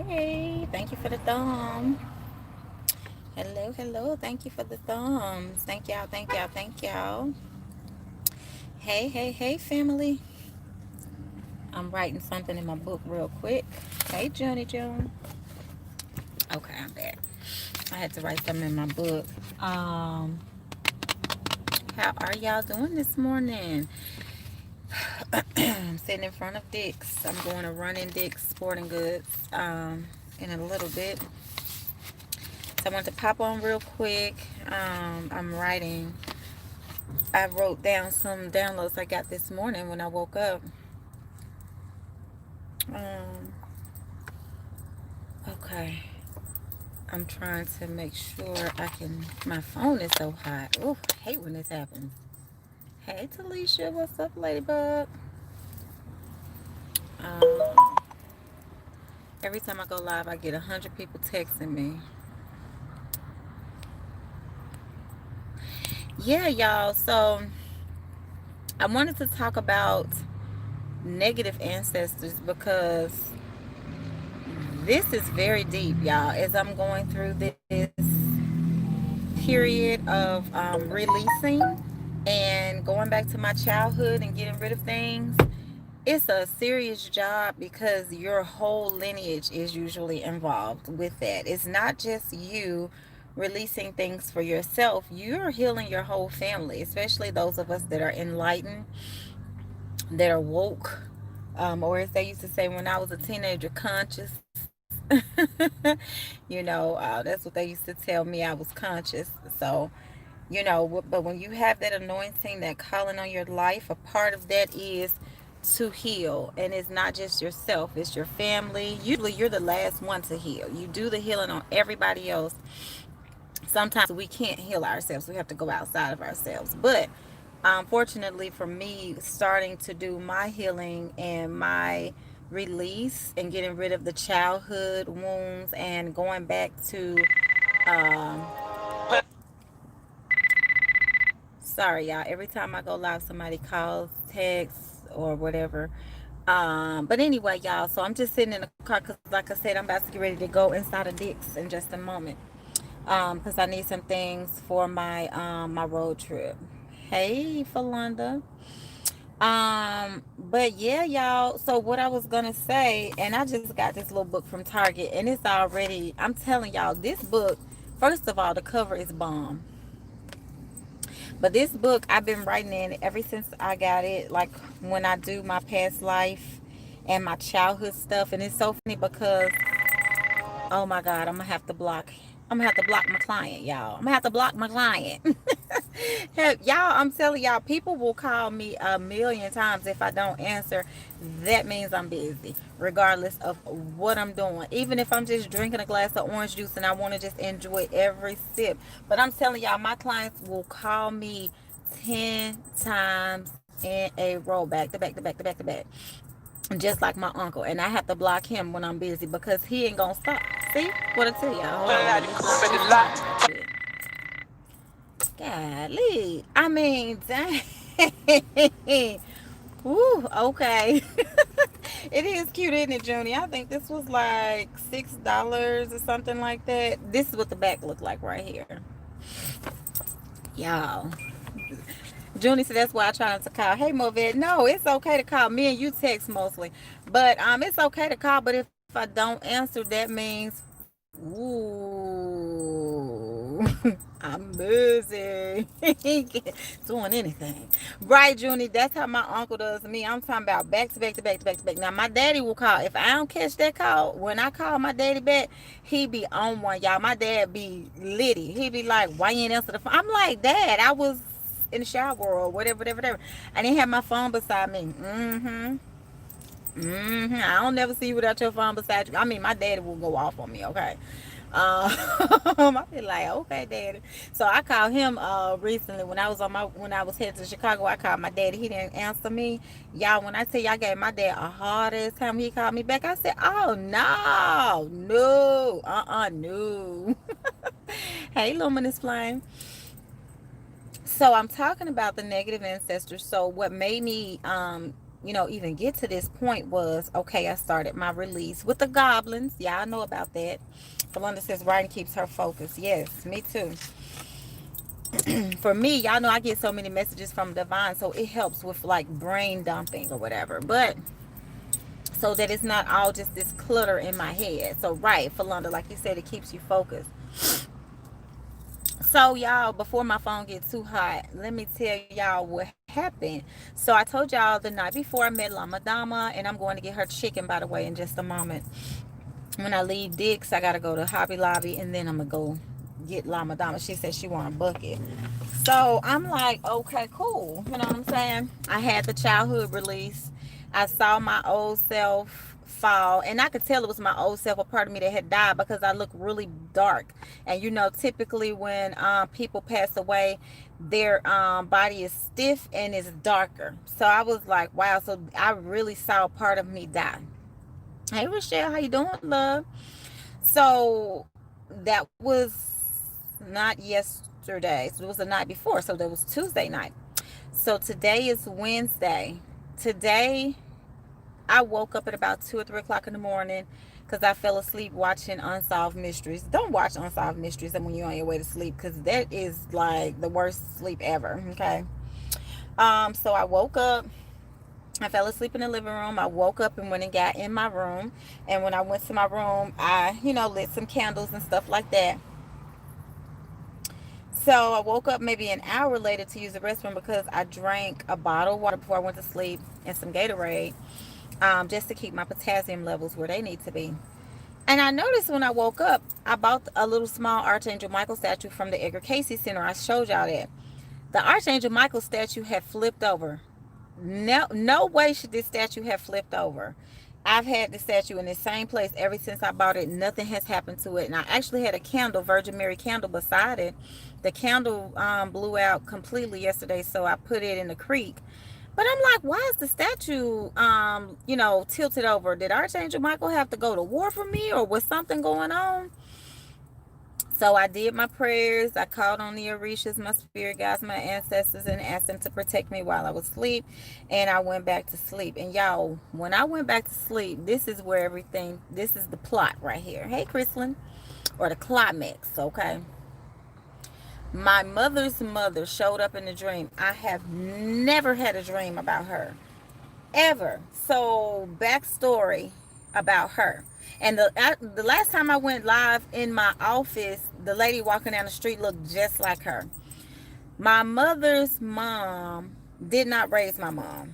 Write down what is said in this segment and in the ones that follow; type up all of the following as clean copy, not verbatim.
Hey, thank you for the thumb. Hello, hello. Thank you for the thumbs. Thank y'all, thank y'all, thank y'all. Hey, hey, hey, family. I'm writing something in my book real quick. Hey, Junie June. Okay, I'm back. I had to write something in my book. Um, how are y'all doing this morning? I'm sitting in front of Dick's. I'm going to run in Dick's Sporting Goods in a little bit. So I want to pop on real quick. I'm writing. I wrote down some downloads I got this morning when I woke up. Um, okay. I'm trying to make sure I can. My phone is so hot. Oh, I hate when this happens. Hey, Talisha. What's up, Ladybug? Um, every time I go live, I get 100 people texting me. Yeah, y'all. So I wanted to talk about negative ancestors because this is very deep, y'all. As I'm going through this period of releasing and going back to my childhood and getting rid of things, it's a serious job because your whole lineage is usually involved with that. It's not just you releasing things for yourself, you're healing your whole family, especially those of us that are enlightened, that are woke, or as they used to say when I was a teenager, conscious. That's what they used to tell me. I was conscious. So, but when you have that anointing, that calling on your life, a part of that is to heal. And it's not just yourself, it's your family. Usually you're the last one to heal. You do the healing on everybody else. Sometimes we can't heal ourselves, we have to go outside of ourselves. But fortunately for me, starting to do my healing and my release and getting rid of the childhood wounds and going back to um, sorry y'all, every time I go live somebody calls, texts, or whatever. But anyway, y'all, so I'm just sitting in the car because like I said, I'm about to get ready to go inside of Dick's in just a moment, because I need some things for my road trip. Hey, Falonda. But yeah, y'all. So what I was gonna say, and I just got this little book from Target, and it's already. I'm telling y'all, this book. First of all, the cover is bomb. But this book, I've been writing in ever since I got it. Like when I do my past life and my childhood stuff, and it's so funny because oh my God, I'm gonna have to block. I'm gonna have to block my client, y'all. I'm gonna have to block my client. Y'all, I'm telling y'all, people will call me a million times if I don't answer. That means I'm busy, regardless of what I'm doing. Even if I'm just drinking a glass of orange juice and I want to just enjoy every sip. But I'm telling y'all, my clients will call me 10 times in a row, back to back to back to back to back, just like my uncle. And I have to block him when I'm busy because he ain't gonna stop. See what I tell y'all? Hold on, let me block this line right quick. Golly, I mean, dang. Woo, okay. It is cute, isn't it, Junie? I think this was like $6 or something like that. This is what the back looked like right here, y'all. Junie said that's why I try not to call. Hey, Movet, no, it's okay to call. Me and you text mostly, but it's okay to call. But if I don't answer, that means ooh, I'm busy. Doing anything. Right, Junie? That's how my uncle does me. I'm talking about back to back to back to back to back. Now, my daddy will call. If I don't catch that call, when I call my daddy back, he be on one, y'all. My dad be litty. He be like, why you ain't answer the phone? I'm like, Dad, I was in the shower or whatever, whatever, whatever. I didn't have my phone beside me. I don't never see you without your phone beside you. I mean, my daddy will go off on me, okay? I be like, okay, daddy. So I called him recently when I was headed to Chicago. I called my daddy. He didn't answer me. Y'all, when I tell you I gave my dad a hard ass time, he called me back. I said, oh no, no, no. Hey, Luminous Flame. So I'm talking about the negative ancestors. So what made me even get to this point was, okay, I started my release with the goblins. Y'all know about that. Belinda says writing keeps her focused. Yes, me too. For me, y'all know I get so many messages from divine, so it helps with like brain dumping or whatever, but so that it's not all just this clutter in my head. So right, Falunda, like you said, it keeps you focused. So y'all, before my phone gets too hot, let me tell y'all what happened. So I told y'all the night before I met Lama Dama, and I'm going to get her chicken, by the way, in just a moment. When I leave Dick's, I gotta go to Hobby Lobby, and then I'm gonna go get Lama Dama. She said she want a bucket. So I'm like, okay, cool. You know what I'm saying? I had the childhood release. I saw my old self fall, and I could tell it was my old self, a part of me that had died, because I look really dark. And typically when people pass away, their body is stiff and is darker. So I was like, wow. So I really saw part of me die. Hey Rochelle, how you doing, love? So that was not yesterday. So it was the night before. So that was Tuesday night. So today is Wednesday. Today I woke up at about 2 or 3 o'clock in the morning because I fell asleep watching Unsolved Mysteries. Don't watch Unsolved Mysteries when you're on your way to sleep, because that is like the worst sleep ever. Okay. So I woke up. I fell asleep in the living room. I woke up and went and got in my room. And when I went to my room, I, lit some candles and stuff like that. So I woke up maybe an hour later to use the restroom because I drank a bottle of water before I went to sleep and some Gatorade, just to keep my potassium levels where they need to be. And I noticed when I woke up, I bought a little small Archangel Michael statue from the Edgar Casey Center. I showed y'all that. The Archangel Michael statue had flipped over. No way should this statue have flipped over. I've had the statue in the same place ever since I bought it. Nothing has happened to it. And I actually had a candle, Virgin Mary candle, beside it. The candle blew out completely yesterday, so I put it in the creek. But I'm like, why is the statue, tilted over? Did Archangel Michael have to go to war for me, or was something going on? So I did my prayers. I called on the Orishas, my spirit guides, my ancestors, and asked them to protect me while I was asleep. And I went back to sleep. And y'all, when I went back to sleep, this is where this is the plot right here. Hey, Chrislyn, or the climax, okay? My mother's mother showed up in the dream. I have never had a dream about her, ever. So backstory about her. And the last time I went live in my office, the lady walking down the street looked just like her. My mother's mom did not raise my mom.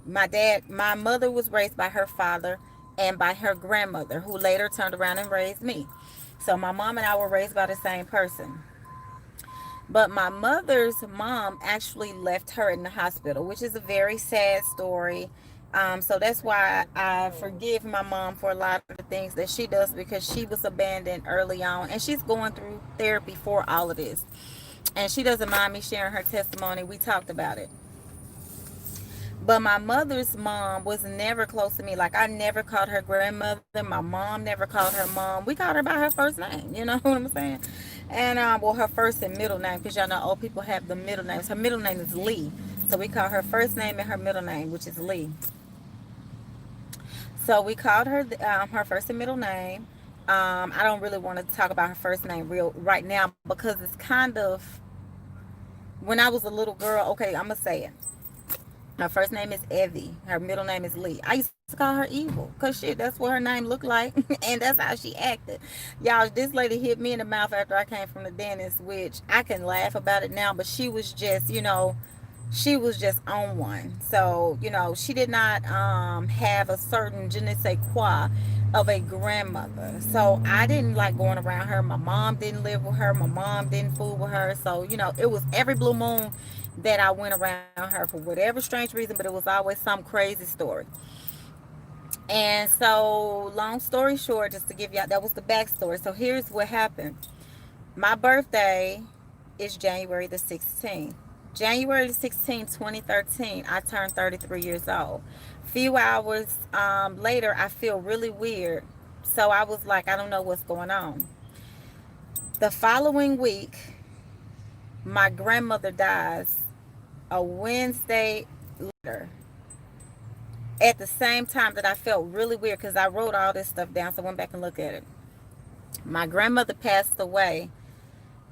My mother was raised by her father and by her grandmother, who later turned around and raised me. So my mom and I were raised by the same person. But my mother's mom actually left her in the hospital, which is a very sad story. So that's why I forgive my mom for a lot of the things that she does, because she was abandoned early on, and she's going through therapy for all of this. And she doesn't mind me sharing her testimony. We talked about it. But my mother's mom was never close to me. Like, I never called her grandmother. My mom never called her mom. We called her by her first name. You know what I'm saying? And, her first and middle name, because y'all know old people have the middle names. Her middle name is Lee. So we call her first name and her middle name, which is Lee. So we called her her first and middle name. I don't really want to talk about her first name right now, because it's kind of, when I was a little girl, okay, I'm going to say it. Her first name is Evie. Her middle name is Lee. I used to call her Evil, because shit, that's what her name looked like. And that's how she acted. Y'all, this lady hit me in the mouth after I came from the dentist, which I can laugh about it now, but she was just, she was just on one. So, she did not have a certain je ne sais quoi of a grandmother. So I didn't like going around her. My mom didn't live with her. My mom didn't fool with her. So, it was every blue moon that I went around her for whatever strange reason, but it was always some crazy story. And so, long story short, just to give y'all, that was the backstory. So here's what happened. My birthday is January the 16th. January the 16th, 2013, I turned 33 years old. Few hours later, I feel really weird. So I was like, I don't know what's going on. The following week, my grandmother dies a Wednesday later. At the same time that I felt really weird, because I wrote all this stuff down, so I went back and looked at it. My grandmother passed away.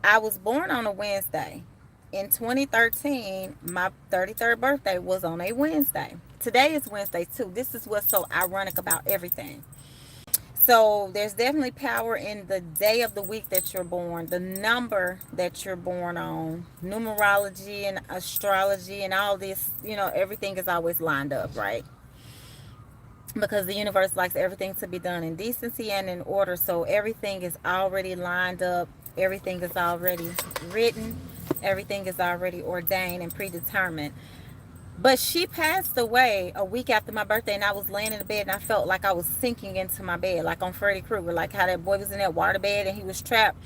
I was born on a Wednesday. In 2013, my 33rd birthday was on a Wednesday. Today is Wednesday too. This is what's so ironic about everything. So there's definitely power in the day of the week that you're born, the number that you're born on, numerology and astrology and all this, everything is always lined up, right? Because the universe likes everything to be done in decency and in order. So everything is already lined up, everything is already written, everything is already ordained and predetermined. But she passed away a week after my birthday, and I was laying in the bed, and I felt like I was sinking into my bed, like on Freddy Krueger, like how that boy was in that water bed and he was trapped.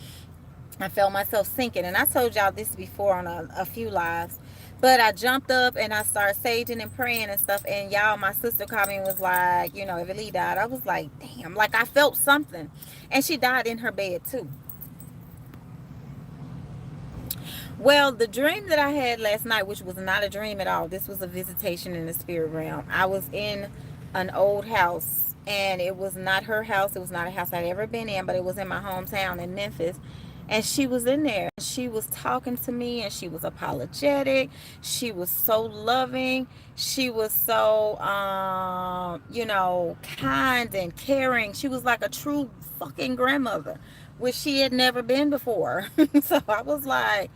I felt myself sinking. And I told y'all this before on a few lives. But I jumped up and I started saging and praying and stuff. And y'all, my sister called me and was like, if Lee died, I was like, damn, like I felt something. And she died in her bed too. Well, the dream that I had last night, which was not a dream at all, this was a visitation in the spirit realm. I was in an old house, and it was not her house. It was not a house I'd ever been in, but it was in my hometown in Memphis. And she was in there. She was talking to me, and she was apologetic. She was so loving. She was so, kind and caring. She was like a true fucking grandmother, which she had never been before. So I was like,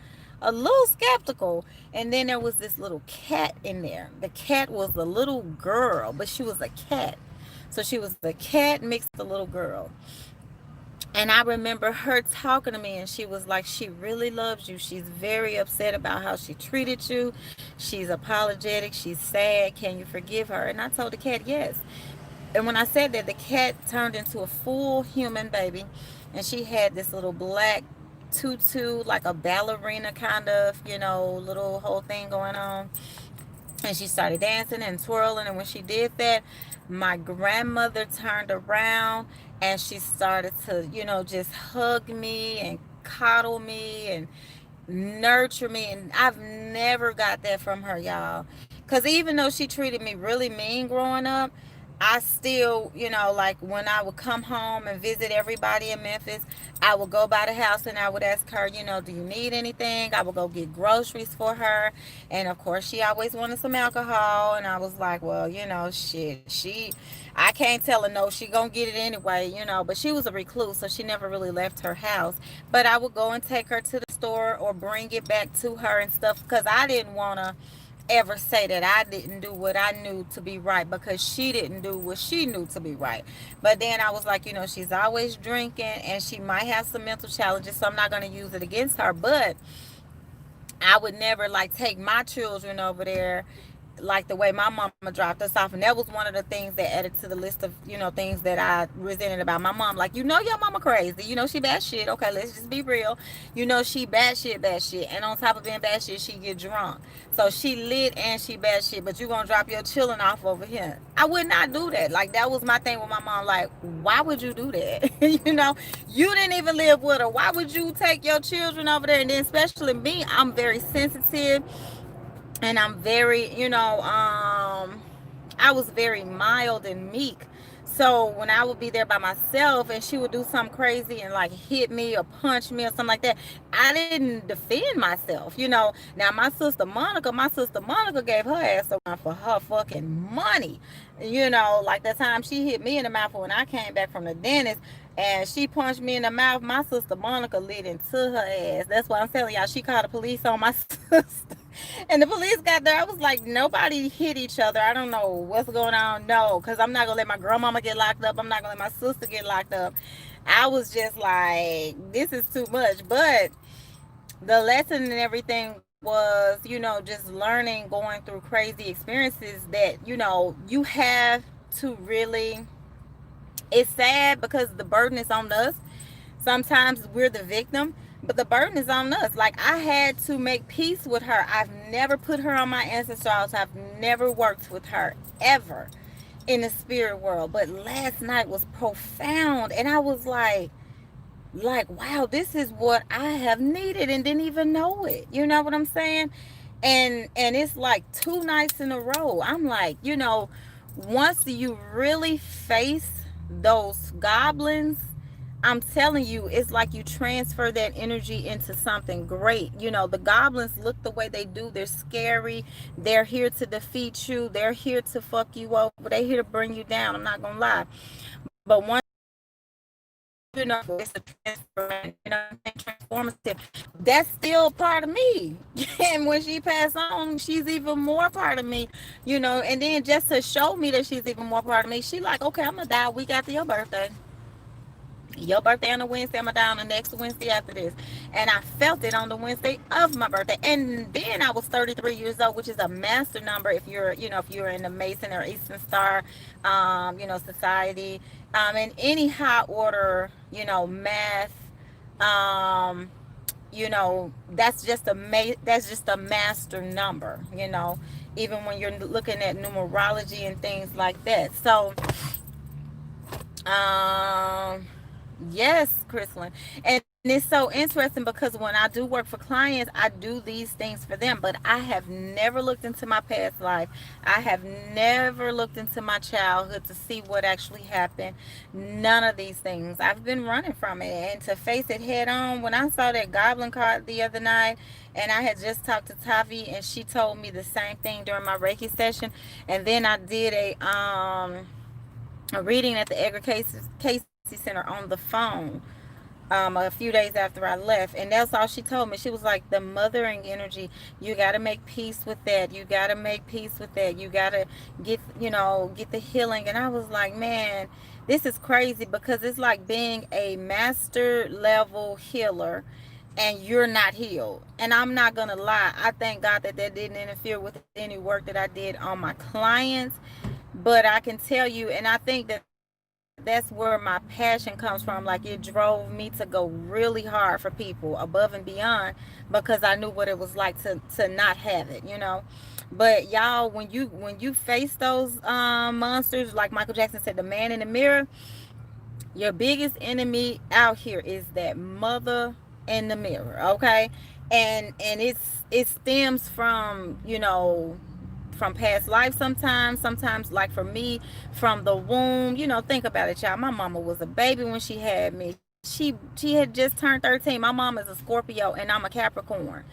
a little skeptical. And then there was this little cat in there. The cat was the little girl, but she was a cat. So she was the cat mixed with the little girl. And I remember her talking to me, and she was like, she really loves you. She's very upset about how she treated you. She's apologetic. She's sad. Can you forgive her? And I told the cat yes. And when I said that, the cat turned into a full human baby, and she had this little black tutu, like a ballerina kind of, little whole thing going on. And she started dancing and twirling. And when she did that, my grandmother turned around and she started to, just hug me and coddle me and nurture me. And I've never got that from her, y'all. Because even though she treated me really mean growing up, I still, like when I would come home and visit everybody in Memphis, I would go by the house and I would ask her, do you need anything? I would go get groceries for her. And of course, she always wanted some alcohol. And I was like, well, shit, I can't tell her no, she gonna get it anyway, but she was a recluse, so she never really left her house. But I would go and take her to the store or bring it back to her and stuff, because I didn't want to ever say that I didn't do what I knew to be right because she didn't do what she knew to be right. But then I was like, she's always drinking and she might have some mental challenges, so I'm not going to use it against her. But I would never like take my children over there like the way my mama dropped us off. And that was one of the things that added to the list of, things that I resented about my mom. Like, your mama crazy. She bad shit. Okay, let's just be real. She bad shit, bad shit. And on top of being bad shit, she get drunk. So she lit and she bad shit, but you gonna drop your children off over here. I would not do that. Like, that was my thing with my mom. Like, why would you do that? You didn't even live with her. Why would you take your children over there? And then especially me, I'm very sensitive. And I'm very, I was very mild and meek. So when I would be there by myself and she would do something crazy and like hit me or punch me or something like that, I didn't defend myself, Now my sister Monica gave her ass around for her fucking money. Like the time she hit me in the mouth when I came back from the dentist and she punched me in the mouth, my sister Monica lit into her ass. That's why I'm telling y'all, she called the police on my sister. And the police got there. I was like, nobody hit each other. I don't know what's going on. No, because I'm not going to let my grandmama get locked up. I'm not going to let my sister get locked up. I was just like, this is too much. But the lesson and everything was, just learning, going through crazy experiences that, you have to really, it's sad because the burden is on us. Sometimes we're the victim, but the burden is on us. Like, I had to make peace with her. I've never put her on my ancestral altar. I've never worked with her ever in the spirit world. But last night was profound. And I was like, wow, this is what I have needed and didn't even know it. You know what I'm saying? And it's like 2 nights in a row. I'm like, Once you really face those goblins, I'm telling you, it's like you transfer that energy into something great. You know, the goblins look the way they do. They're scary. They're here to defeat you. They're here to fuck you over. They're here to bring you down. I'm not gonna lie. But once you know it's a transfer, you know, transformative. That's still part of me. And when she passed on, she's even more part of me, you know. And then just to show me that she's even more part of me, she like, okay, I'm gonna die a week after your birthday. Your birthday on the Wednesday, I'm gonna die on the next Wednesday after this. And I felt it on the Wednesday of my birthday. And then I was 33 years old, which is a master number if you're, you know, if you're in the Mason or Eastern Star, you know, society, in any high order, you know, math, um, you know, that's just a master number, you know, even when you're looking at numerology and things like that. So, um, yes, Chrislyn. And it's so interesting because when I do work for clients, I do these things for them, but I have never looked into my past life. I have never looked into my childhood to see what actually happened. None of these things. I've been running from it. And to face it head on, when I saw that goblin card the other night, and I had just talked to Tavi, and she told me the same thing during my Reiki session, and then I did a reading at the Edgar Casey Center on the phone, a few days after I left, and that's all she told me. She was like, the mothering energy, you got to make peace with that. You got to make peace with that. You got to get, you know, get the healing. And I was like, man, this is crazy, because it's like being a master level healer and you're not healed. And I'm not gonna lie, I thank God that that didn't interfere with any work that I did on my clients. But I can tell you, and I think that that's where my passion comes from. Like, it drove me to go really hard for people above and beyond, because I knew what it was like to not have it, you know. But y'all, when you face those monsters, like Michael Jackson said, the man in the mirror, your biggest enemy out here is that mother in the mirror, okay? And it stems from, you know, from past life. Sometimes like for me, from the womb. You know, think about it, y'all. My mama was a baby when she had me. She had just turned 13. My mom is a Scorpio and I'm a Capricorn,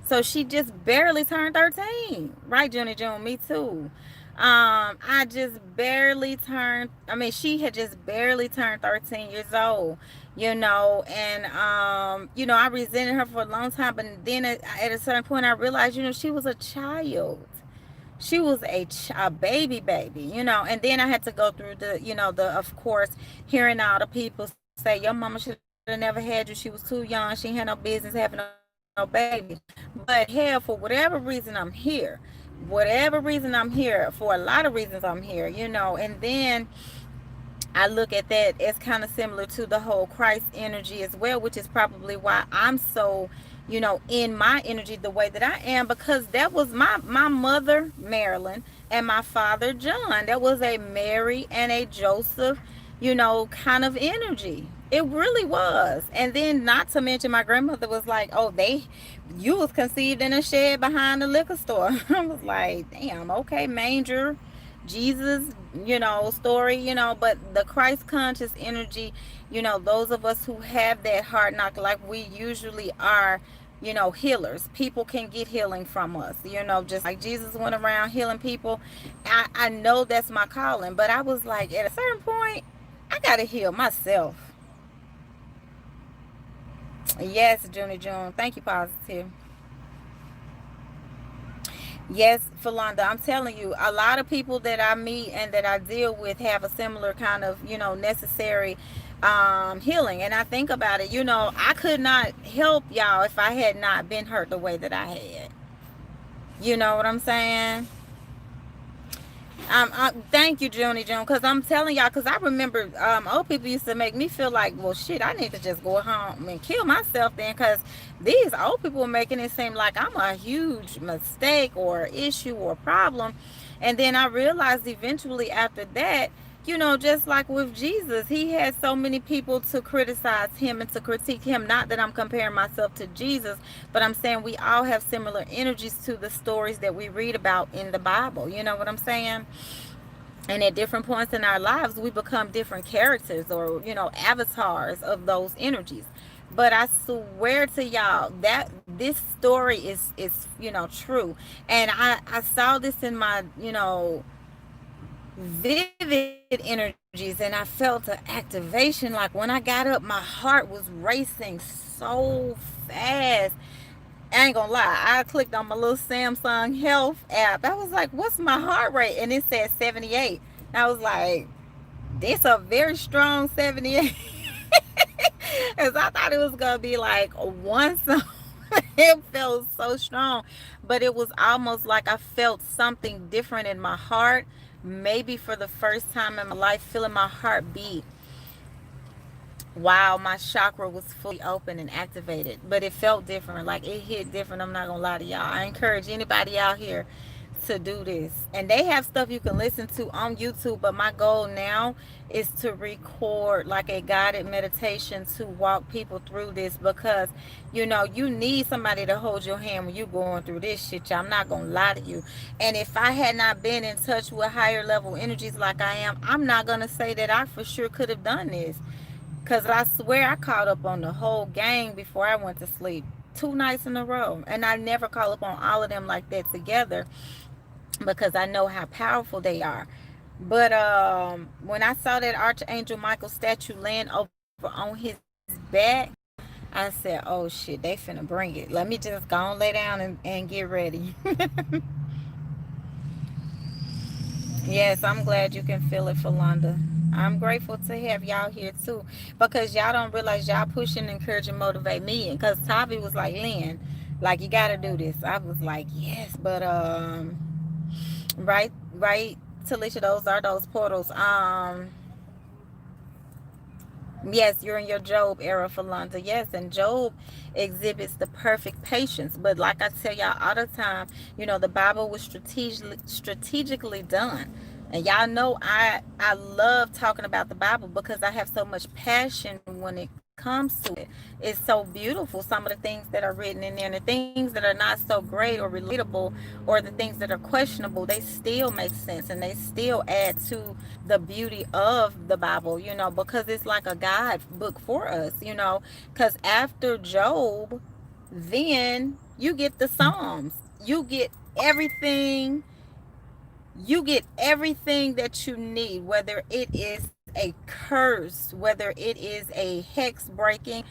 so she just barely turned 13, right, Junie June? Me too. I just barely turned, I mean, she had just barely turned 13 years old, you know. And you know, I resented her for a long time, but then at a certain point I realized, you know, she was a child. She was a baby, you know. And then I had to go through the, you know, the, of course, hearing all the people say, your mama should have never had you, she was too young, she had no business having no baby. But hell, for whatever reason I'm here, for a lot of reasons I'm here, you know. And then I look at that as kind of similar to the whole Christ energy as well, which is probably why I'm so, you know, in my energy the way that I am, because that was my mother, Marilyn, and my father, John. That was a Mary and a Joseph, you know, kind of energy. It really was. And then, not to mention, my grandmother was like, oh, you was conceived in a shed behind the liquor store. I was like, damn, okay, manger, Jesus, you know, story, you know. But the Christ conscious energy, you know, those of us who have that hard knock, like we usually are, you know, healers. People can get healing from us, you know, just like Jesus went around healing people. I know that's my calling, but I was like, at a certain point, I gotta heal myself. Yes, Junie June. Thank you, Positive. Yes, Philonda, I'm telling you, a lot of people that I meet and that I deal with have a similar kind of, you know, necessary healing. And I think about it, you know, I could not help y'all if I had not been hurt the way that I had. You know what I'm saying? Thank you, Junie June, because I'm telling y'all, because I remember old people used to make me feel like, well, shit, I need to just go home and kill myself then, because these old people are making it seem like I'm a huge mistake or issue or problem. And then I realized eventually after that, you know, just like with Jesus, he had so many people to criticize him and to critique him. Not that I'm comparing myself to Jesus, but I'm saying we all have similar energies to the stories that we read about in the Bible. You know what I'm saying? And at different points in our lives, we become different characters, or, avatars of those energies. But I swear to y'all that this story is true. And I saw this in my, vivid energies, and I felt an activation. Like when I got up, my heart was racing so fast. I ain't gonna lie, I clicked on my little Samsung Health app. I was like, what's my heart rate? And it said 78. And I was like, this a very strong 78. Because I thought it was gonna be like one song. It felt so strong, but it was almost like I felt something different in my heart, maybe for the first time in my life, feeling my heart beat while my chakra was fully open and activated. But it felt different, like it hit different. I'm not gonna lie to y'all. I encourage anybody out here to do this. And they have stuff you can listen to on YouTube, but my goal now is to record like a guided meditation to walk people through this, because you need somebody to hold your hand when you're going through this shit. I'm not gonna lie to you. And if I had not been in touch with higher level energies like I am, I'm not gonna say that I for sure could have done this. Cause I swear I caught up on the whole gang before I went to sleep 2 nights in a row. And I never call up on all of them like that together, because I know how powerful they are. But when I saw that Archangel Michael statue laying over on his back, I said, oh shit, they finna bring it. Let me just go and lay down and get ready. Yes, I'm glad you can feel it, Philanda. I'm grateful to have y'all here too, because y'all don't realize y'all push and encourage and motivate me. And because Tavi was like, Lynn, like you gotta do this. I was like, yes, but right, Talisha, those are those portals. Yes, you're in your Job era, Philanda. Yes, and Job exhibits the perfect patience. But like I tell y'all all the time, the Bible was strategically done. And y'all know I love talking about the Bible because I have so much passion when it comes to it. It's so beautiful. Some of the things that are written in there, and the things that are not so great or relatable, or the things that are questionable, they still make sense, and they still add to the beauty of the Bible, because it's like a guide book for us, because after Job, then you get the Psalms. Everything you get everything that you need, whether it is a curse, whether it is a hex breaking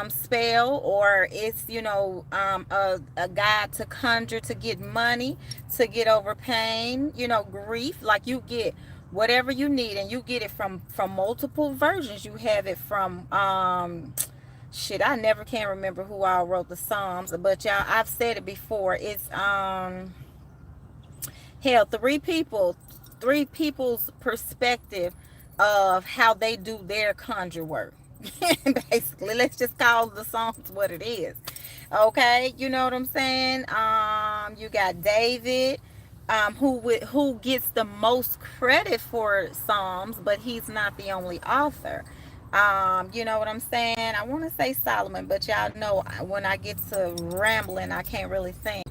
spell, or it's a guide to conjure, to get money, to get over pain, grief. Like you get whatever you need, and you get it from multiple versions. You have it from shit, I never can remember who all wrote the Psalms, but y'all, I've said it before. It's hell, three people's perspective of how they do their conjure work. Basically, let's just call the Psalms what it is. Okay, you know what I'm saying? You got David, who gets the most credit for Psalms, but he's not the only author. You know what I'm saying? I want to say Solomon, but y'all know when I get to rambling, I can't really think.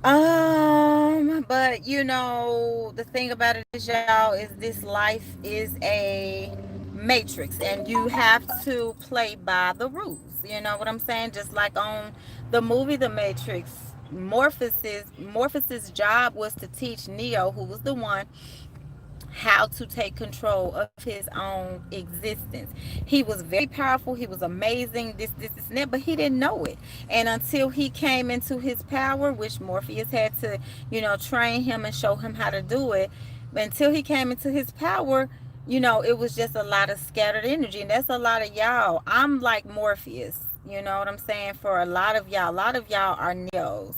But the thing about it is, y'all, is this life is a matrix, and you have to play by the rules. You know what I'm saying? Just like on the movie The Matrix, Morpheus's job was to teach Neo, who was the one, how to take control of his own existence. He was very powerful. He was amazing. This, and that, but he didn't know it. And until he came into his power, which Morpheus had to, train him and show him how to do it. But until he came into his power, it was just a lot of scattered energy. And that's a lot of y'all. I'm like Morpheus. You know what I'm saying? For a lot of y'all are Neos.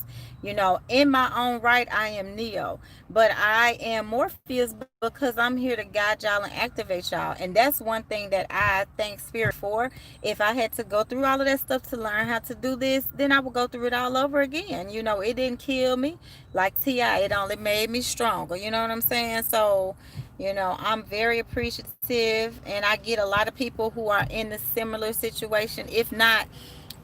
In my own right, I am Neo, but I am Morpheus because I'm here to guide y'all and activate y'all. And that's one thing that I thank Spirit for. If I had to go through all of that stuff to learn how to do this, then I would go through it all over again. It didn't kill me like T.I. It only made me stronger. You know what I'm saying? So, I'm very appreciative, and I get a lot of people who are in a similar situation, if not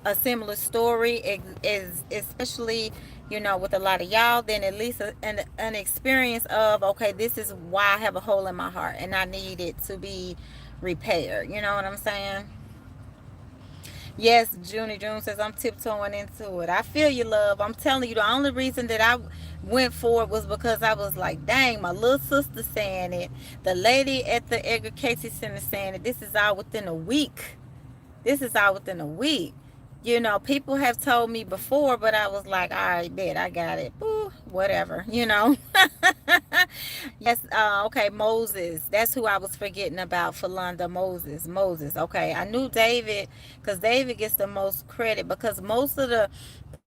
a similar story, is especially with a lot of y'all, then at least an experience of, okay, this is why I have a hole in my heart and I need it to be repaired. You know what I'm saying? Yes, Junie June says I'm tiptoeing into it. I feel you, love. I'm telling you, the only reason that I went for it was because I was like, dang, my little sister saying it. The lady at the Edgar Casey Center saying it. This is all within a week. This is all within a week. People have told me before, but I was like, all right, bet, I got it. Ooh, whatever. Yes, okay, Moses. That's who I was forgetting about, Philanda Moses. Moses, okay. I knew David, because David gets the most credit, because most of the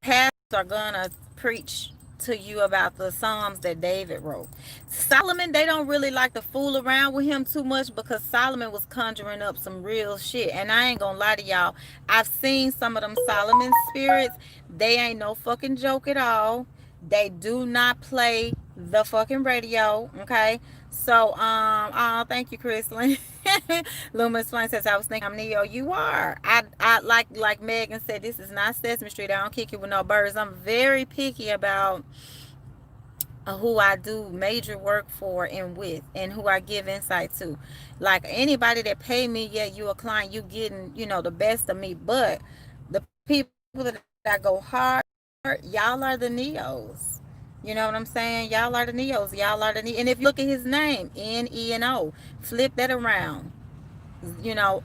pastors are going to preach to you about the Psalms that David wrote. Solomon, they don't really like to fool around with him too much, because Solomon was conjuring up some real shit. And I ain't gonna lie to y'all, I've seen some of them Solomon spirits. They ain't no fucking joke at all. They do not play the fucking radio, okay? So, oh, thank you, Chrislyn. Luminous Flame says, I was thinking I'm Neo. You are. I like Megan said, this is not Sesame Street. I don't kick you with no birds. I'm very picky about who I do major work for and with, and who I give insight to. Like anybody that pay me, yeah, you a client, you getting, the best of me. But the people that I go hard, y'all are the Neos. You know what I'm saying? Y'all are the Neos. Y'all are the Neos. And if you look at his name, N-E-N-O, flip that around.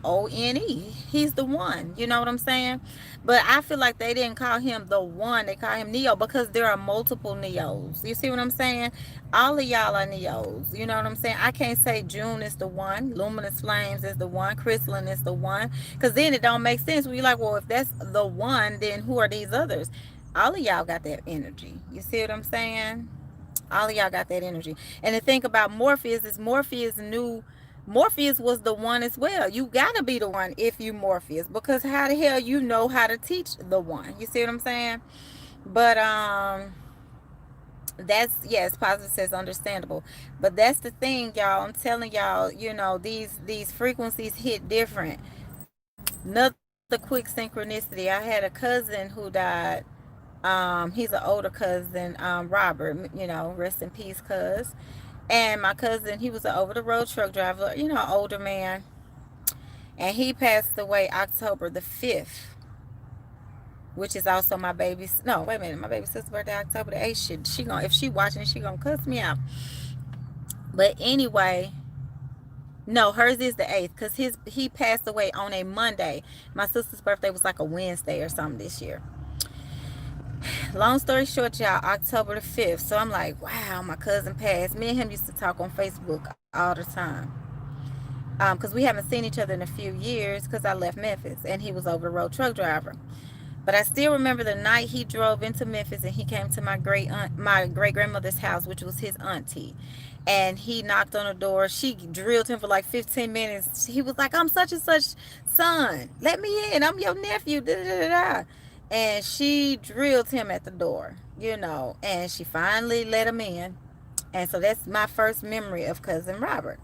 O-N-E. He's the one. You know what I'm saying? But I feel like they didn't call him the one. They call him Neo because there are multiple Neos. You see what I'm saying? All of y'all are Neos. You know what I'm saying? I can't say June is the one. Luminous Flames is the one. Crystalline is the one. Because then it don't make sense. We're like, well, if that's the one, then who are these others? All of y'all got that energy. You see what I'm saying? All of y'all got that energy. And the thing about Morpheus is Morpheus knew Morpheus was the one as well. You gotta be the one if you Morpheus, because how the hell you know how to teach the one? You see what I'm saying? But that's, yes, positive says understandable. But that's the thing, y'all. I'm telling y'all, these frequencies hit different. Another quick synchronicity. I had a cousin who died. He's an older cousin, Robert, rest in peace, cuz. And my cousin, he was an over-the-road truck driver, older man. And he passed away October the 5th, which is also my baby's, no, wait a minute, my baby sister's birthday, October the 8th. She gonna, if she watching, she gonna cuss me out. But anyway, no, hers is the 8th, because he passed away on a Monday. My sister's birthday was like a Wednesday or something this year. Long story short, y'all, October the 5th. So I'm like, wow, my cousin passed. Me and him used to talk on Facebook all the time. Because we haven't seen each other in a few years, because I left Memphis and he was over the road truck driver. But I still remember the night he drove into Memphis and he came to my great grandmother's house, which was his auntie. And he knocked on the door. She drilled him for like 15 minutes. He was like, I'm such and such son. Let me in. I'm your nephew. Da, da, da, da. And she drilled him at the door, and she finally let him in. And so that's my first memory of Cousin Robert.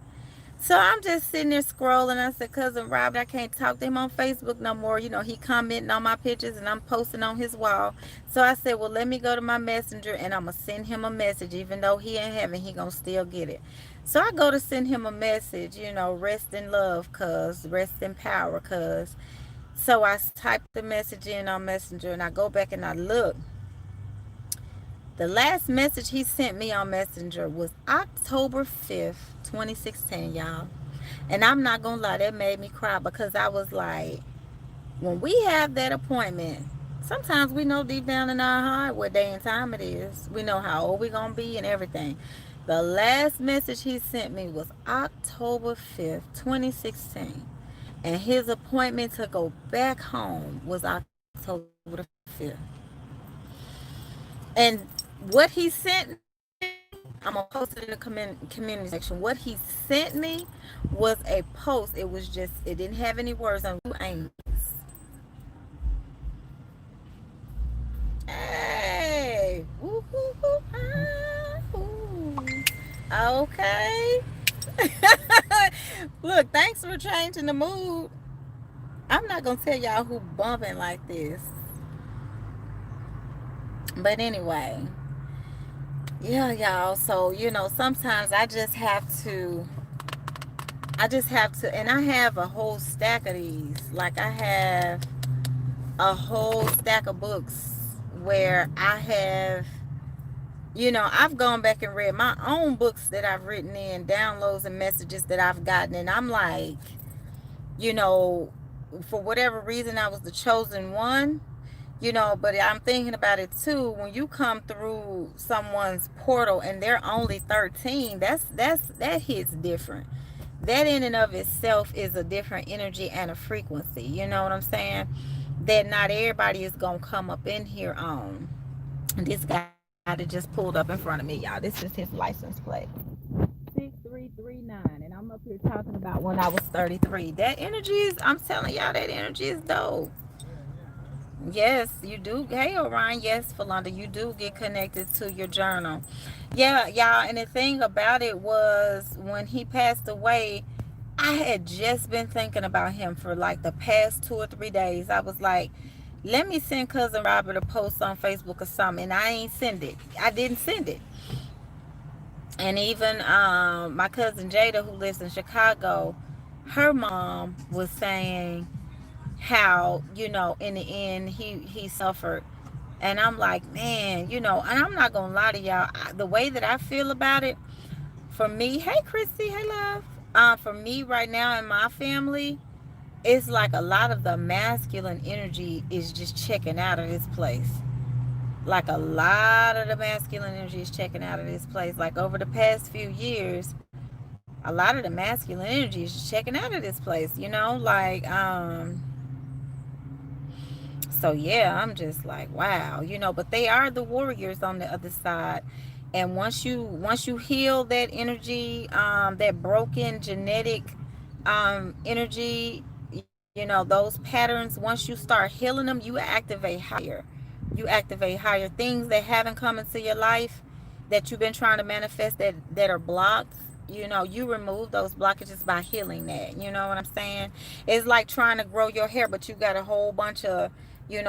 So I'm just sitting there scrolling. I said, Cousin Robert, I can't talk to him on Facebook no more. He commenting on my pictures and I'm posting on his wall. So I said, well, let me go to my messenger and I'm going to send him a message. Even though he in heaven, he going to still get it. So I go to send him a message, rest in love, cuz, rest in power, cuz. So I typed the message in on Messenger and I go back and I look. The last message he sent me on Messenger was October 5th, 2016, y'all. And I'm not going to lie, that made me cry, because I was like, when we have that appointment, sometimes we know deep down in our heart what day and time it is. We know how old we're going to be and everything. The last message he sent me was October 5th, 2016. And his appointment to go back home was October the 5th. And what he sent me, I'm going to post it in the community section. What he sent me was a post. It was just, it didn't have any words on angels. Hey. Woo, woo, woo, ah, ooh. Okay. Look, thanks for changing the mood. I'm not gonna tell y'all who bumping like this. But anyway, yeah, y'all. So, sometimes I just have to, and I have a whole stack of these. Like, I have a whole stack of books where I've gone back and read my own books that I've written in, downloads and messages that I've gotten. And I'm like, you know, for whatever reason, I was the chosen one. But I'm thinking about it too. When you come through someone's portal and they're only 13, that hits different. That in and of itself is a different energy and a frequency. You know what I'm saying? That not everybody is gonna come up in here on. And this guy that just pulled up in front of me, y'all. This is his license plate. 6339. And I'm up here talking about when I was 33. That energy is, I'm telling y'all, that energy is dope. Yes, you do. Hey, Orion. Yes, Philanda, you do get connected to your journal. Yeah, y'all. And the thing about it was when he passed away, I had just been thinking about him for like the past 2 or 3 days. I was like, let me send cousin Robert a post on Facebook or something. And I ain't send it. I didn't send it. And even my cousin Jada, who lives in Chicago, her mom was saying how in the end he suffered. And I'm like, man, and I'm not gonna lie to y'all, the way that I feel about it, for me, hey Christy, hey love, for me right now in my family, it's like a lot of the masculine energy is just checking out of this place. Like a lot of the masculine energy is checking out of this place. Like over the past few years, a lot of the masculine energy is just checking out of this place, so yeah, I'm just like, wow, but they are the warriors on the other side. And once you heal that energy, that broken genetic energy, those patterns, once you start healing them, you activate higher things that haven't come into your life, that you've been trying to manifest, that are blocked. You remove those blockages by healing that. You know what I'm saying? It's like trying to grow your hair, but you got a whole bunch of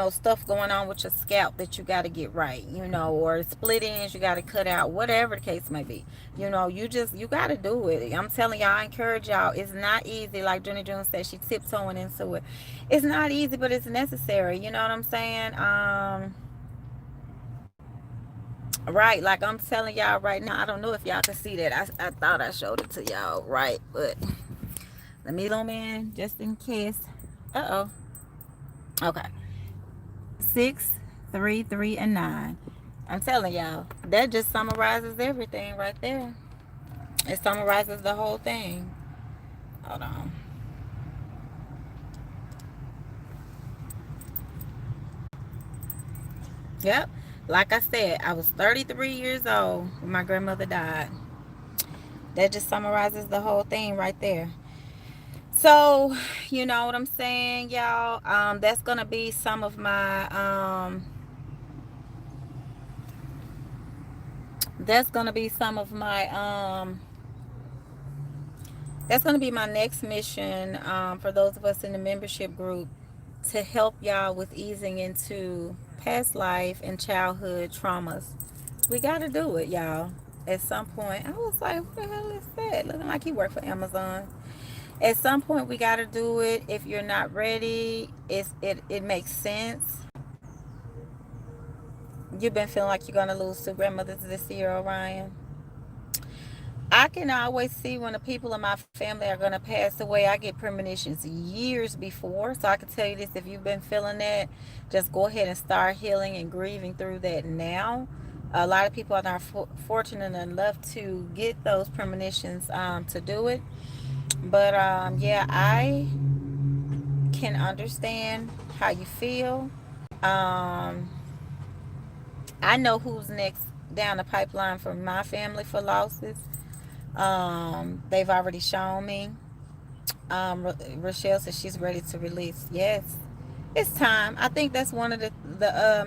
stuff going on with your scalp that you got to get right, or split ends you got to cut out, whatever the case may be. You got to do it. I'm telling y'all, I encourage y'all. It's not easy. Like Jenny June said, she tiptoeing into it. It's not easy, but it's necessary. You know what I'm saying? Right, like I'm telling y'all right now, I don't know if y'all can see that. I thought I showed it to y'all, right? But let me zoom in just in case. Uh-oh. Okay. 6, 3, 3, and 9. I'm telling y'all, that just summarizes everything right there. It summarizes the whole thing. Hold on. Yep. Like I said, I was 33 years old when my grandmother died. That just summarizes the whole thing right there. So, you know what I'm saying, y'all? That's gonna be some of my that's gonna be some of my that's gonna be my next mission, for those of us in the membership group, to help y'all with easing into past life and childhood traumas. We gotta do it, y'all. At some point, I was like, "What the hell is that?" Looking like he worked for Amazon. At some point, we gotta do it. If you're not ready, it makes sense. You've been feeling like you're gonna lose two grandmothers this year, Orion. I can always see when the people in my family are gonna pass away. I get premonitions years before, so I can tell you this: if you've been feeling that, just go ahead and start healing and grieving through that now. A lot of people are not fortunate enough to get those premonitions, to do it. But yeah, I can understand how you feel. Um, I know who's next down the pipeline for my family for losses. They've already shown me. Rochelle says she's ready to release. Yes, it's time. I think that's one of the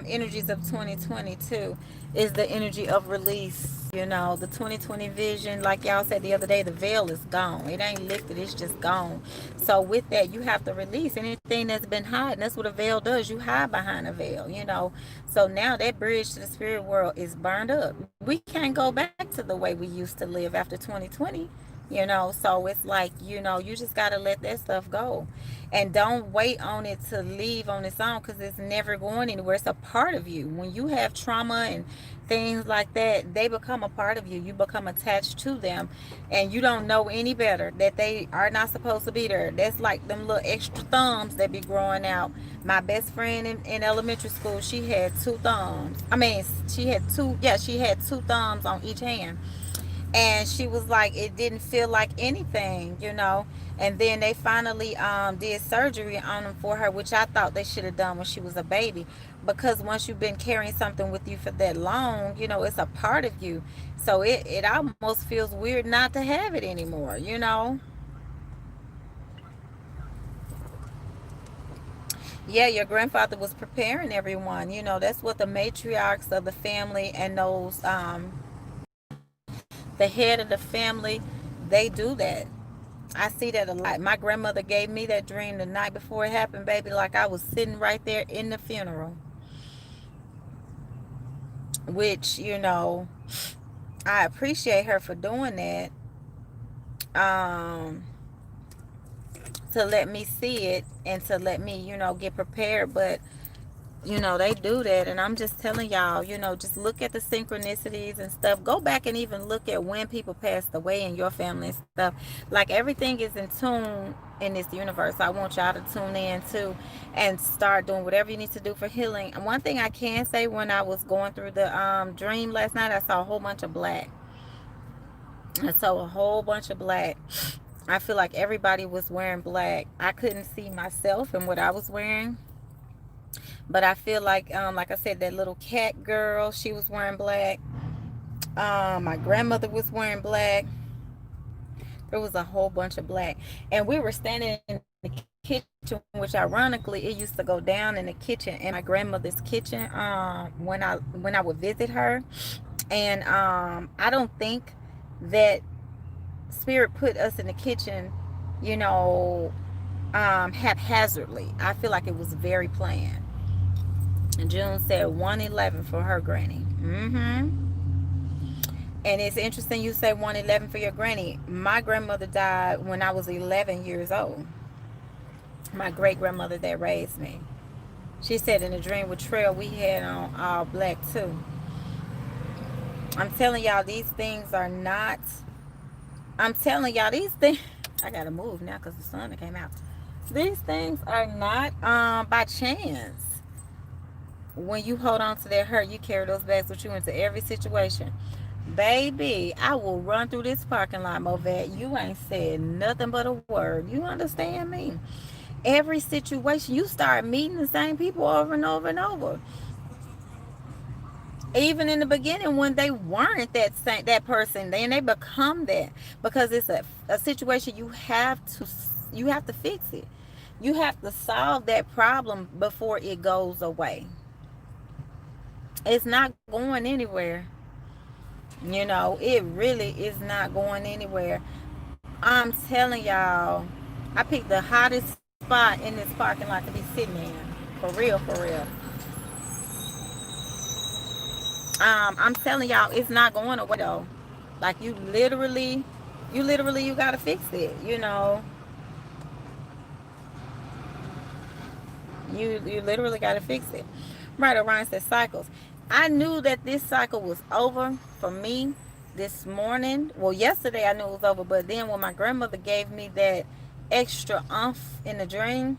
energies of 2022 is the energy of release. You know, the 2020 vision, like y'all said the other day, the veil is gone. It ain't lifted, it's just gone. So with that, you have to release anything that's been hiding. That's what a veil does. You hide behind a veil, you know. So now that bridge to the spirit world is burned up. We can't go back to the way we used to live after 2020. You know, so it's like, you know, you just got to let that stuff go. And don't wait on it to leave on its own, because it's never going anywhere. It's a part of you. When you have trauma and things like that, they become a part of you. You become attached to them, and you don't know any better that they are not supposed to be there. That's like them little extra thumbs that be growing out. My best friend in elementary school, she had two thumbs. I mean, she had two thumbs on each hand, and she was like, it didn't feel like anything, you know. And then they finally did surgery on them for her, which I thought they should have done when she was a baby, because once you've been carrying something with you for that long, you know, it's a part of you. So it almost feels weird not to have it anymore, you know. Yeah, your grandfather was preparing everyone, you know. That's what the matriarchs of the family and those the head of the family, they do that. I see that a lot. My grandmother gave me that dream the night before it happened, baby, like I was sitting right there in the funeral. Which, you know, I appreciate her for doing that. Um, to let me see it and to let me, you know, get prepared. But you know, they do that. And I'm just telling y'all, you know, just look at the synchronicities and stuff. Go back and even look at when people passed away in your family and stuff. Like, everything is in tune in this universe. I want y'all to tune in too and start doing whatever you need to do for healing. And one thing I can say, when I was going through the dream last night, I saw a whole bunch of black. I saw a whole bunch of black. I feel like everybody was wearing black. I couldn't see myself and what I was wearing, but I feel like I said, that little cat girl, she was wearing black. My grandmother was wearing black. There was a whole bunch of black. And we were standing in the kitchen, which ironically, it used to go down in the kitchen, in my grandmother's kitchen, when I would visit her. And I don't think that spirit put us in the kitchen, you know, haphazardly. I feel like it was very planned. And June said 111 for her granny. And it's interesting you say 111 for your granny. My grandmother died when I was 11 years old. My great grandmother that raised me. She said in the dream with Trail, we had on all black too. I'm telling y'all, these things are not. I'm telling y'all, these things. I gotta move now because the sun came out. These things are not by chance. When you hold on to that hurt, you carry those bags with you into every situation. Baby, I will run through this parking lot, Movet. You ain't said nothing but a word. You understand me? Every situation, you start meeting the same people over and over and over. Even in the beginning, when they weren't that person, then they become that, because it's a situation you have to fix it. You have to solve that problem before it goes away. It's not going anywhere. You know, it really is not going anywhere. I'm telling y'all, I picked the hottest spot in this parking lot to be sitting in. For real, for real. I'm telling y'all, it's not going away though. Like, you gotta fix it, you know. You literally gotta fix it. Right, Orion says cycles. I knew that this cycle was over for me this morning. Well, yesterday I knew it was over, but then when my grandmother gave me that extra umph in the dream,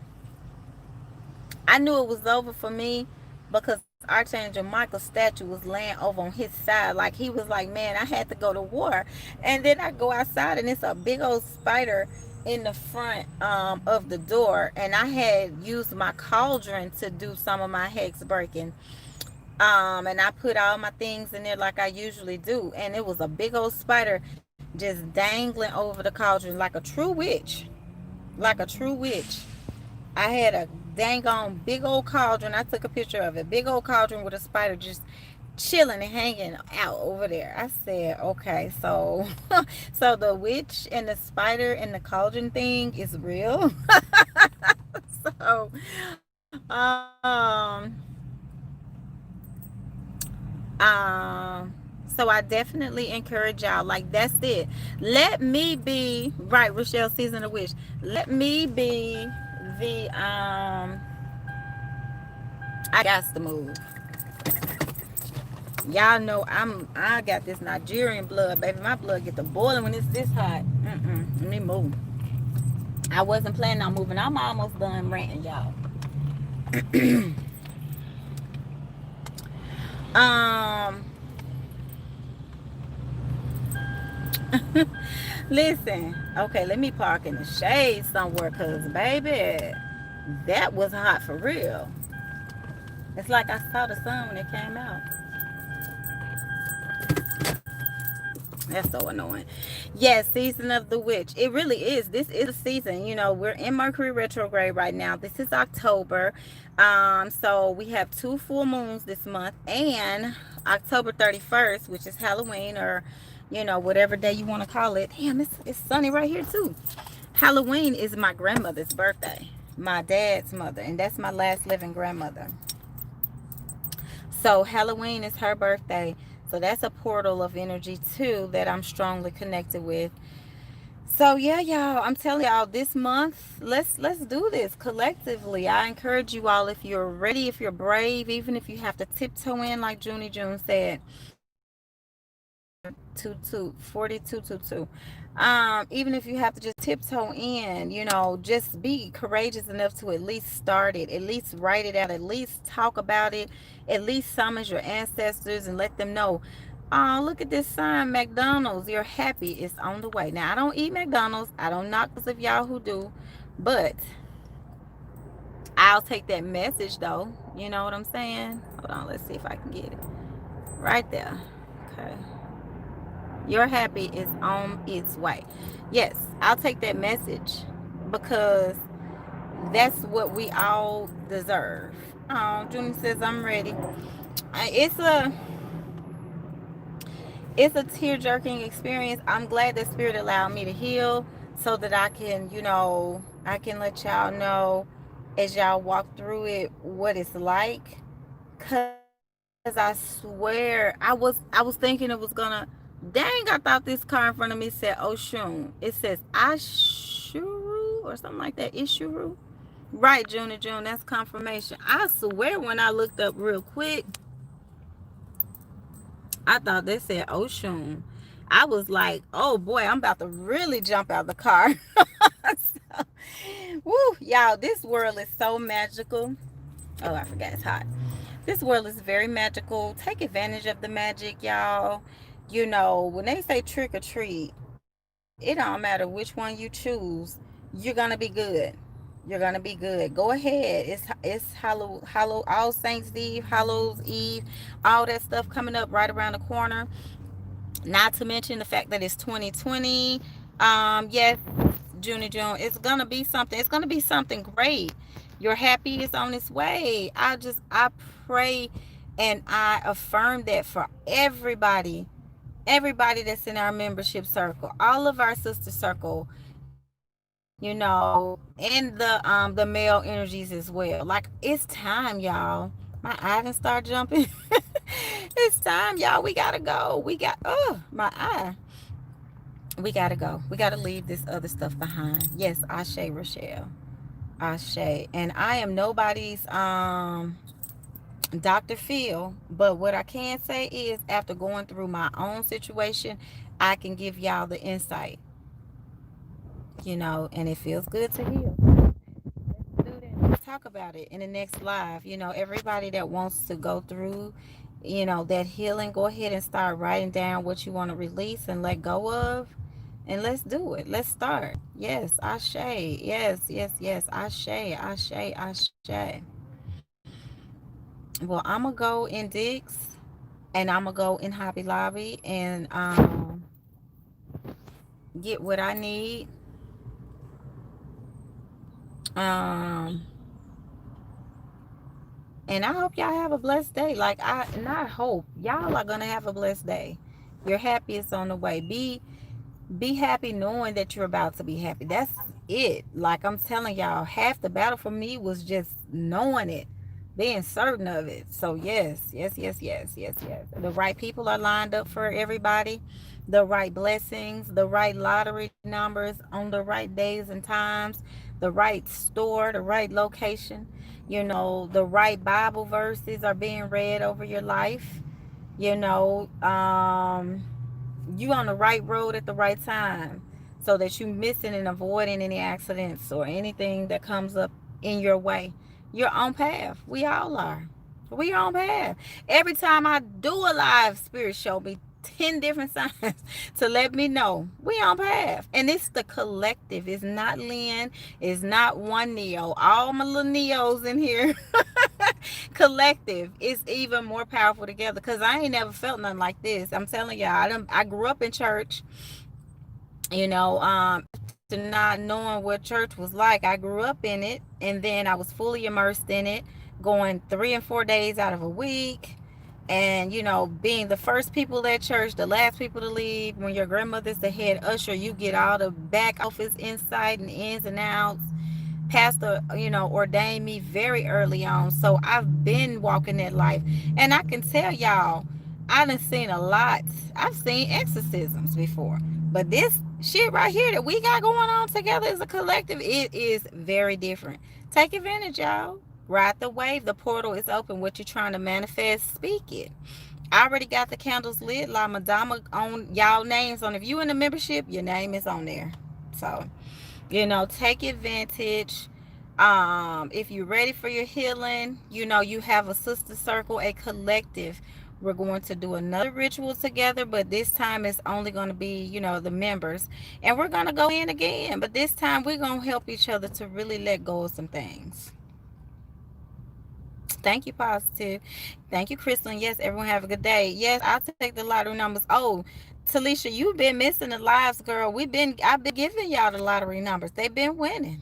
I knew it was over for me, because Archangel Michael's statue was laying over on his side. Like, he was like, man, I had to go to war. And then I go outside and it's a big old spider in the front of the door. And I had used my cauldron to do some of my hex breaking. And I put all my things in there like I usually do. And it was a big old spider just dangling over the cauldron like a true witch. Like a true witch. I had a dang on big old cauldron. I took a picture of it. Big old cauldron with a spider just chilling and hanging out over there. I said, okay, so so the witch and the spider and the cauldron thing is real. So um so I definitely encourage y'all, like, that's it. Let me be right, Rochelle season of witch. Let me be the I got to move. Y'all know I got this Nigerian blood, baby. My blood get the boiling when it's this hot. Let me move. I wasn't planning on moving. I'm almost done ranting, y'all. um Listen, okay, let me park in the shade somewhere, cause baby, that was hot for real. It's like I saw the sun when it came out. That's so annoying. Yes, season of the witch. It really is. This is a season. You know, we're in Mercury retrograde right now. This is October. So we have 2 full moons this month, and October 31st, which is Halloween, or whatever day you want to call it. Damn, it's sunny right here too. Halloween is my grandmother's birthday, my dad's mother, and that's my last living grandmother. So Halloween is her birthday. So that's a portal of energy too that I'm strongly connected with. So yeah, y'all, I'm telling y'all, this month, let's do this collectively. I encourage you all, if you're ready, if you're brave, even if you have to tiptoe in, like Junie June said, 4222. Even if you have to just tiptoe in, just be courageous enough to at least start it, at least write it out, at least talk about it, at least summons your ancestors and let them know. Oh, look at this sign, McDonald's. You're happy. It's on the way. Now, I don't eat McDonald's. I don't knock those of y'all who do, but I'll take that message though. You know what I'm saying? Hold on, let's see if I can get it right there. Okay. Your happy is on its way. Yes, I'll take that message, because that's what we all deserve. Junie says I'm ready. It's a tear jerking experience. I'm glad that Spirit allowed me to heal, so that I can, I can let y'all know, as y'all walk through it, what it's like. Cause I swear, I was thinking it was gonna. Dang, I thought this car in front of me said Oshun. It says Ashuru or something like that. Ishuru. Right, June and June. That's confirmation. I swear, when I looked up real quick, I thought they said Oshun. I was like, oh boy, I'm about to really jump out the car. So, woo, y'all, this world is so magical. Oh, I forgot it's hot. This world is very magical. Take advantage of the magic, y'all. When they say trick or treat, it don't matter which one you choose. You're gonna be good. You're gonna be good. Go ahead. It's All Saints Eve, Hallows Eve, all that stuff coming up right around the corner. Not to mention the fact that it's 2020. Yes, June. It's gonna be something. It's gonna be something great. Your happy is on its way. I pray and I affirm that for everybody that's in our membership circle, all of our sister circle, and the male energies as well. Like, it's time, y'all. My eye done start jumping. It's time, y'all. We gotta go. My eye. We gotta go. We gotta leave this other stuff behind. Yes, Ashe, Rochelle. Ashe. And I am nobody's Dr. Phil, but what I can say is, after going through my own situation, I can give y'all the insight, and it feels good to heal. Let's do that. Let's talk about it in the next live. Everybody that wants to go through, that healing, go ahead and start writing down what you want to release and let go of. And let's do it. Let's start. Yes, Ashe. Yes. Ashe, Ashe, Ashe. Well, I'm going to go in Dick's, and I'm going to go in Hobby Lobby and get what I need. Um, And I hope y'all have a blessed day. Like I not hope. Y'all are gonna have a blessed day. Your happiest on the way. Be happy knowing that you're about to be happy. That's it. Like I'm telling y'all, half the battle for me was just knowing it, being certain of it. So yes, yes, yes, yes, yes, yes. The right people are lined up for everybody. The right blessings, the right lottery numbers on the right days and times, the right store, the right location. The right Bible verses are being read over your life. You know, you on the right road at the right time, so that you missing and avoiding any accidents or anything that comes up in your way. You're on path. We all are. We are on path. Every time I do a live, spirit show me 10 different signs to let me know we on path. And it's the collective. It's not Lynn. It's not one Neo. All my little Neos in here. Collective is even more powerful together, because I ain't never felt nothing like this. I'm telling y'all, I grew up in church, after not knowing what church was like. I grew up in it, and then I was fully immersed in it, going 3 and 4 days out of a week. And being the first people at church, the last people to leave. When your grandmother's the head usher, you get all the back office insight and ins and outs. Pastor, ordained me very early on. So I've been walking that life. And I can tell y'all, I done seen a lot. I've seen exorcisms before. But this shit right here that we got going on together as a collective, it is very different. Take advantage, y'all. Ride the wave. The portal is open. What you're trying to manifest, speak it. I already got the candles lit. La Madama on y'all names on. If you in the membership, your name is on there. So take advantage. If you're ready for your healing, you have a sister circle, a collective. We're going to do another ritual together, but this time it's only going to be the members, and we're going to go in again, but this time we're going to help each other to really let go of some things. Thank you, Positive. Thank you, Crystal. And yes, everyone have a good day. Yes, I'll take the lottery numbers. Oh, Talisha, you've been missing the lives, girl. I've been giving y'all the lottery numbers. They've been winning.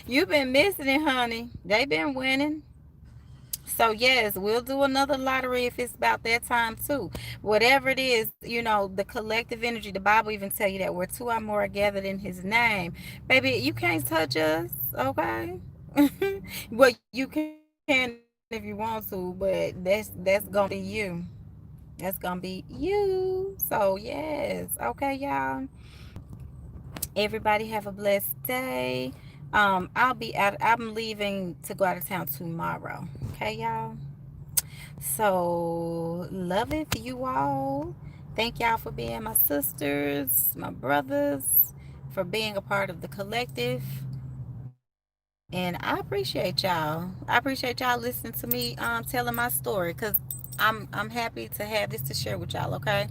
You've been missing it, honey. They've been winning. So yes, we'll do another lottery if it's about that time too. Whatever it is, the collective energy. The Bible even tell you that where two or more are gathered in His name, baby, you can't touch us, okay? Well, you can if you want to, but that's gonna be you. That's gonna be you. So yes, okay, y'all. Everybody have a blessed day. I'm leaving to go out of town tomorrow. Okay, y'all. So love it for you all. Thank y'all for being my sisters, my brothers, for being a part of the collective. And I appreciate y'all. I appreciate y'all listening to me telling my story, because I'm happy to have this to share with y'all, okay?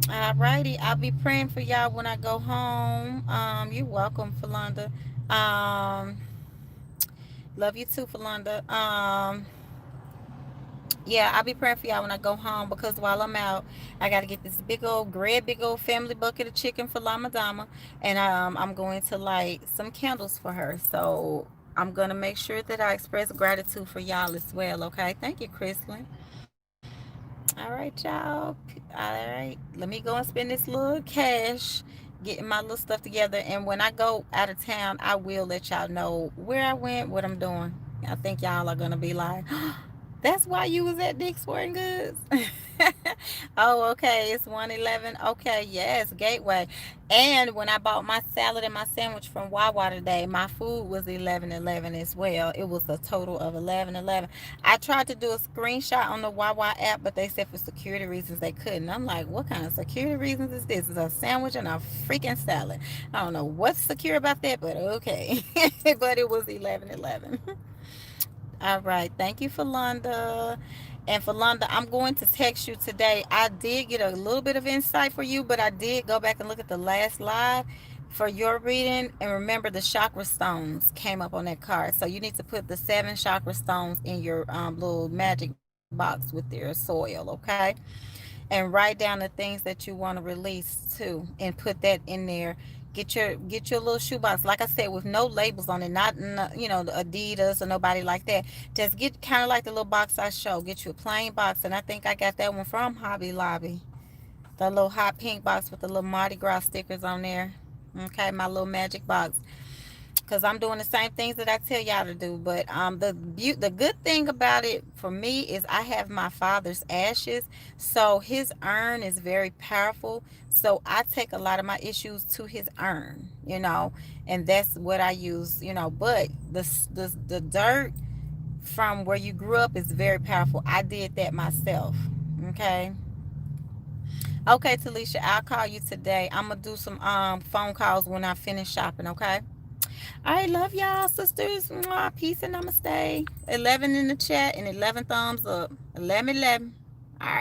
Alrighty, I'll be praying for y'all when I go home. You're welcome, Falonda. Um, love you too, Falonda. Yeah, I'll be praying for y'all when I go home, because while I'm out, I got to get this big old family bucket of chicken for Lama Dama, and I'm going to light some candles for her. So I'm gonna make sure that I express gratitude for y'all as well. Okay, thank you, Chrislyn. All right, y'all. All right, let me go and spend this little cash getting my little stuff together. And when I go out of town, I will let y'all know where I went, what I'm doing. I think y'all are gonna be like, that's why you was at Dick's Sporting Goods. Oh, okay. It's 111. Okay, yes, Gateway. And when I bought my salad and my sandwich from Wawa today, my food was 1111 as well. It was a total of 1111. I tried to do a screenshot on the Wawa app, but they said for security reasons they couldn't. I'm like, what kind of security reasons is this? It's a sandwich and a freaking salad. I don't know what's secure about that, but okay. But it was 1111. All right. Thank you, Falonda. And Falonda, I'm going to text you today. I did get a little bit of insight for you, but I did go back and look at the last live for your reading. And remember, the chakra stones came up on that card. So you need to put the 7 chakra stones in your little magic box with their soil, okay? And write down the things that you want to release too, and put that in there. Get your little shoebox, like I said, with no labels on it, not the Adidas or nobody like that. Just get kind of like the little box I showed. Get you a plain box, and I think I got that one from Hobby Lobby. The little hot pink box with the little Mardi Gras stickers on there. Okay, my little magic box, because I'm doing the same things that I tell y'all to do. But the good thing about it for me is I have my father's ashes, so his urn is very powerful. So I take a lot of my issues to his urn, and that's what I use, But the dirt from where you grew up is very powerful. I did that myself. Okay. Okay, Talisha, I'll call you today. I'm gonna do some phone calls when I finish shopping. Okay. All right, love y'all, sisters. Mwah, peace and namaste. 11 in the chat and 11 thumbs up. 11, 11. All right.